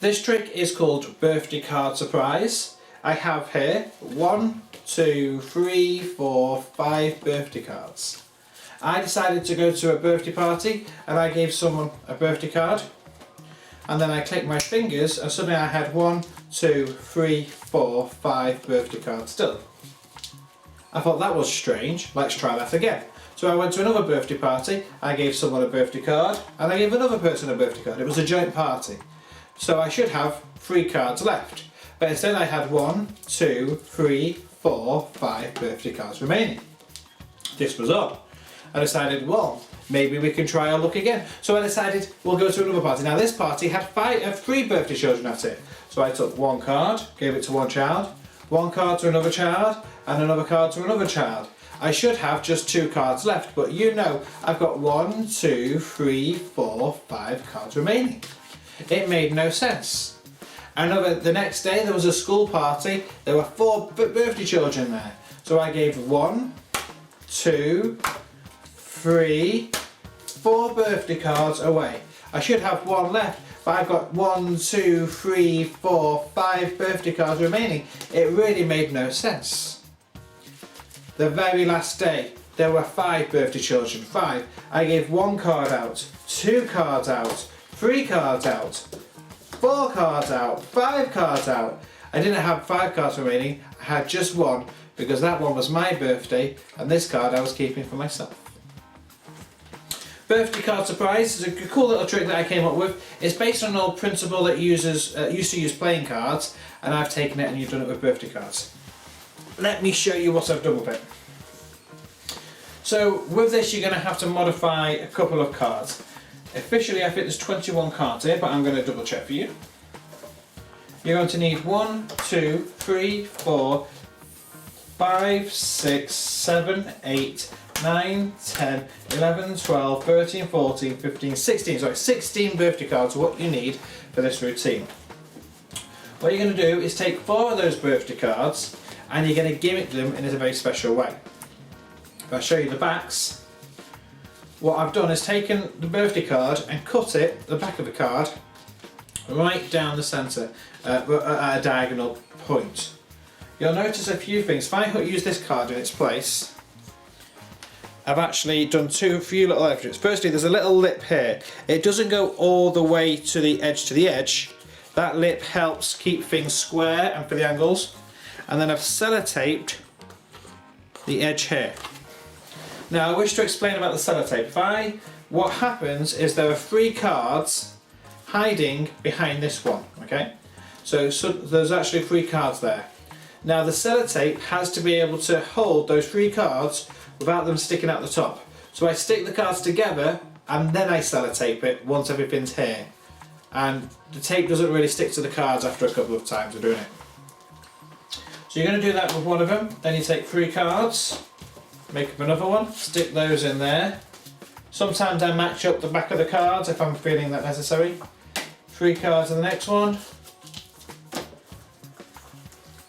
This trick is called birthday card surprise. I have here 1, 2, 3, 4, 5 birthday cards. I decided to go to a birthday party and I gave someone a birthday card, and then I clicked my fingers and suddenly I had 1, 2, 3, 4, 5 birthday cards still. I thought that was strange, let's try that again. So I went to another birthday party, I gave someone a birthday card and I gave another person a birthday card. It was a joint party. So I should have 3 cards left. But instead I had 1, 2, 3, 4, 5 birthday cards remaining. This was odd. I decided, well, maybe we can try our luck again. So I decided we'll go to another party. Now this party had 3 birthday children at it. So I took 1 card, gave it to 1 child, 1 card to another child, and another card to another child. I should have just 2 cards left, but you know I've got 1, 2, 3, 4, 5 cards remaining. It made no sense. The next day there was a school party. There were 4 birthday children there. So I gave 1, 2, 3, 4 birthday cards away. I should have 1 left, but I've got 1, 2, 3, 4, 5 birthday cards remaining. It really made no sense. The very last day, there were 5 birthday children, 5. I gave 1 card out, 2 cards out, 3 cards out, 4 cards out, 5 cards out. I didn't have 5 cards remaining, I had just 1 because that one was my birthday and this card I was keeping for myself. Birthday card surprise is a cool little trick that I came up with. It's based on an old principle that used to use playing cards, and I've taken it and you've done it with birthday cards. Let me show you what I've done with it. So with this you're going to have to modify a couple of cards. Officially I think there's 21 cards here, but I'm going to double check for you. You're going to need 1, 2, 3, 4, 5, 6, 7, 8, 9, 10, 11, 12, 13, 14, 15, 16. Sorry, 16 birthday cards are what you need for this routine. What you're going to do is take 4 of those birthday cards and you're going to gimmick them in a very special way. If I show you the backs, what I've done is taken the birthday card and cut it, the back of the card, right down the centre at a diagonal point. You'll notice a few things. If I use this card in its place, I've actually done a few little extras. Firstly, there's a little lip here. It doesn't go all the way to the edge. That lip helps keep things square and for the angles. And then I've sellotaped the edge here. Now I wish to explain about the sellotape. What happens is there are 3 cards hiding behind this one, okay? So there's actually 3 cards there. Now the sellotape has to be able to hold those 3 cards without them sticking out the top. So I stick the cards together and then I sellotape it once everything's here. And the tape doesn't really stick to the cards after a couple of times of doing it. So you're going to do that with one of them, then you take 3 cards, make up another one, stick those in there. Sometimes I match up the back of the cards if I'm feeling that necessary. 3 cards in the next one.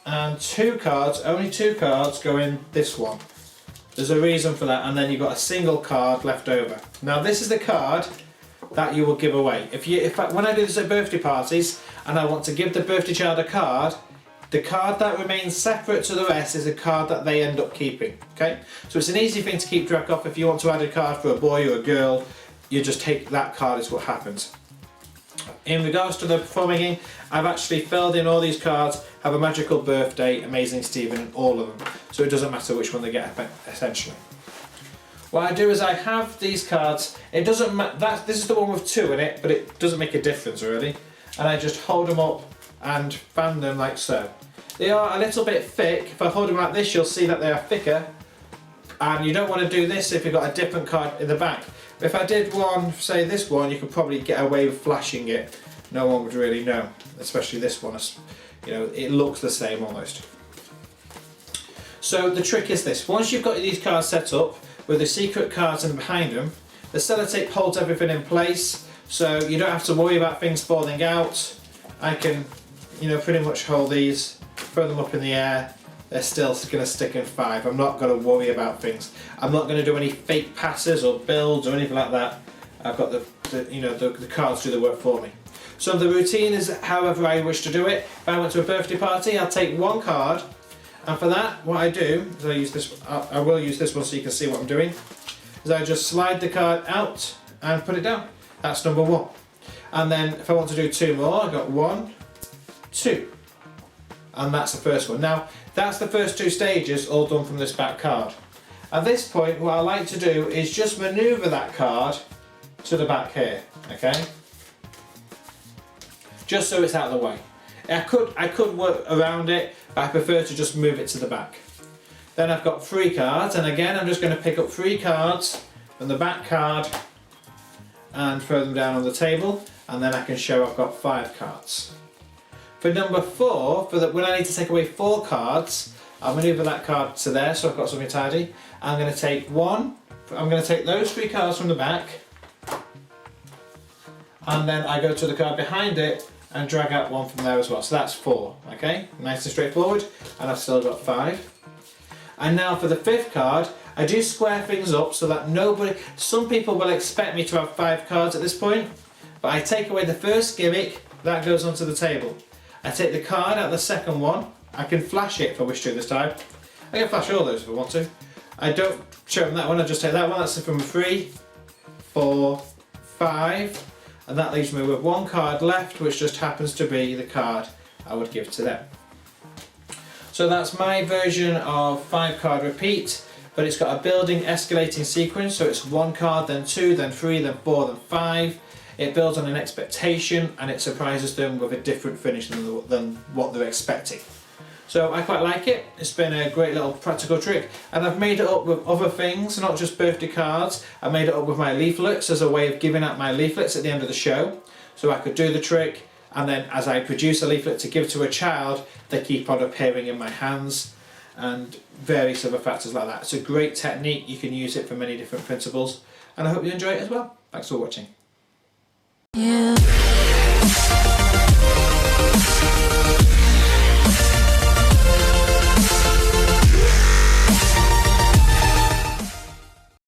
And 2 cards, only 2 cards go in this one. There's a reason for that, and then you've got a single card left over. Now this is the card that you will give away. When I do this at birthday parties and I want to give the birthday child a card, the card that remains separate to the rest is a card that they end up keeping. Okay? So it's an easy thing to keep track of. If you want to add a card for a boy or a girl, you just take that card is what happens. In regards to the performing, I've actually filled in all these cards, have a magical birthday, amazing Stephen, and all of them. So it doesn't matter which one they get, essentially. What I do is I have these cards, it doesn't matter, this is the one with 2 in it, but it doesn't make a difference really. And I just hold them up and fan them like so. They are a little bit thick. If I hold them like this, you'll see that they are thicker. And you don't want to do this if you've got a different card in the back. If I did one, say this one, you could probably get away with flashing it. No one would really know, especially this one. You know, it looks the same almost. So the trick is this: once you've got these cards set up with the secret cards in behind them, the sellotape holds everything in place, so you don't have to worry about things falling out. I can, pretty much hold these, throw them up in the air. They're still going to stick in 5. I'm not going to worry about things. I'm not going to do any fake passes or builds or anything like that. I've got the cards do the work for me. So the routine is however I wish to do it. If I went to a birthday party, I'll take one card, and for that what I do is I will use this one so you can see what I'm doing, is I just slide the card out and put it down. That's number one. And then if I want to do two more, I've got 1, 2. And that's the first one. Now, that's the first two stages all done from this back card. At this point, what I like to do is just manoeuvre that card to the back here, okay? Just so it's out of the way. I could work around it, but I prefer to just move it to the back. Then I've got 3 cards, and again I'm just going to pick up 3 cards from the back card and throw them down on the table, and then I can show I've got 5 cards. For number 4, when I need to take away 4 cards, I'll manoeuvre that card to there so I've got something tidy. I'm going to take those 3 cards from the back, and then I go to the card behind it and drag out 1 from there as well. So that's 4, okay? Nice and straightforward, and I've still got 5. And now for the 5th card, I do square things up so that some people will expect me to have 5 cards at this point, but I take away the first gimmick, that goes onto the table. I take the card out of the second one, I can flash it if I wish to this time. I can flash all those if I want to. I don't show them that one, I just take that one, that's from 3, 4, 5, and that leaves me with 1 card left, which just happens to be the card I would give to them. So that's my version of 5 card repeat, but it's got a building escalating sequence, so it's 1 card, then 2, then 3, then 4, then 5. It builds on an expectation and it surprises them with a different finish than what they're expecting. So I quite like it. It's been a great little practical trick, and I've made it up with other things, not just birthday cards. I made it up with my leaflets as a way of giving out my leaflets at the end of the show. So I could do the trick, and then as I produce a leaflet to give to a child, they keep on appearing in my hands, and various other factors like that. It's a great technique. You can use it for many different principles, and I hope you enjoy it as well. Thanks for watching. Yeah.